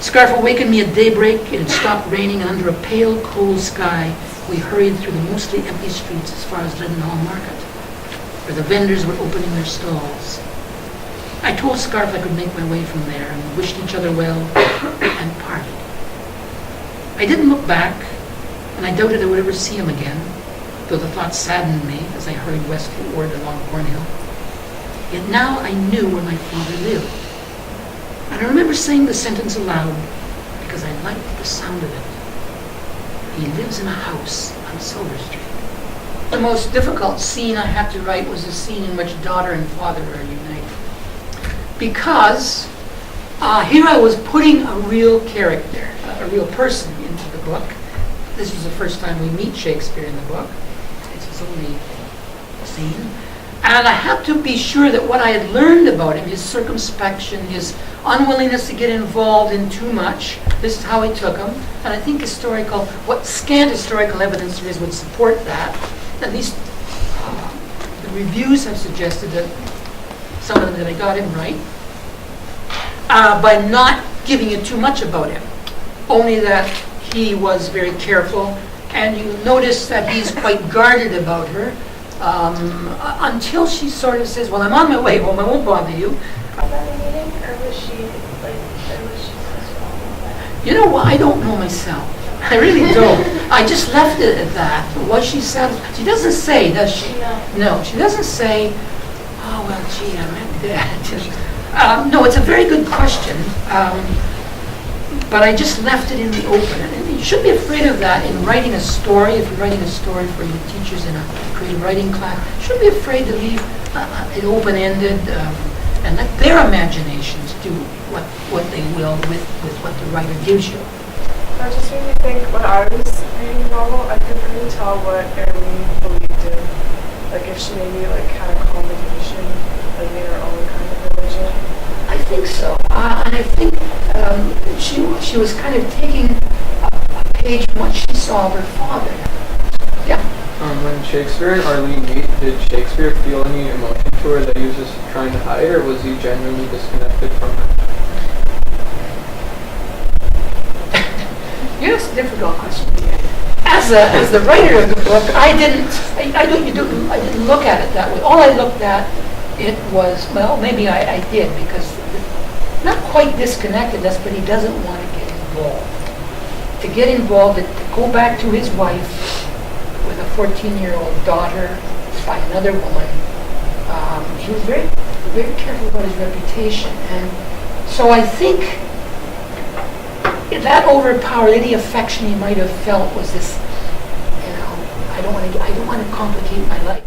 Scarf awakened me at daybreak. It had stopped raining, and under a pale, cold sky, we hurried through the mostly empty streets as far as Leadenhall Market, where the vendors were opening their stalls. I told Scarf I could make my way from there, and wished each other well, and parted. I didn't look back, and I doubted I would ever see him again, though the thought saddened me as I hurried westward along Cornhill. Yet now I knew where my father lived. And I remember saying the sentence aloud because I liked the sound of it. He lives in a house on Silver Street. The most difficult scene I had to write was the scene in which daughter and father are united. Because here I was putting a real character, a real person into the book. This was the first time we meet Shakespeare in the book. It's his only scene. And I had to be sure that what I had learned about him, his circumspection, his unwillingness to get involved in too much, this is how he took him. And I think what scant historical evidence there is would support that. At least the reviews have suggested that some of them that I got him right. By not giving you too much about him. Only that he was very careful, and you notice that he's quite guarded about her. Until she sort of says, well, I'm on my way home, I won't bother you. Was that a meeting, or was she successful? You know what, I don't know myself. I really don't. I just left it at that. Was she satisfied? She doesn't say, does she? No, she doesn't say, oh, well, gee, I meant that. No, it's a very good question. But I just left it in the open. And you shouldn't be afraid of that in writing a story. If you're writing a story for your teachers in a creative writing class, you shouldn't be afraid to leave it open-ended and let their imaginations do what they will with what the writer gives you. That just made me think, when I was reading the novel, I couldn't really tell what Arlene believed in. Like if she maybe had a combination, made her own kind of religion. I think so. And I think she was kind of taking a page from what she saw of her father. Yeah. When Shakespeare and Arlene meet, did Shakespeare feel any emotion to her that he was just trying to hide, or was he genuinely disconnected from her? Yes, difficult question. As the writer of the book, I didn't look at it that way. All I looked at it was, well, maybe I did, because not quite disconnectedness, but he doesn't want to get involved. To get involved, to go back to his wife with a 14-year-old daughter by another woman. He was very, very careful about his reputation, and so I think that overpowered any affection he might have felt was this, I don't want to complicate my life.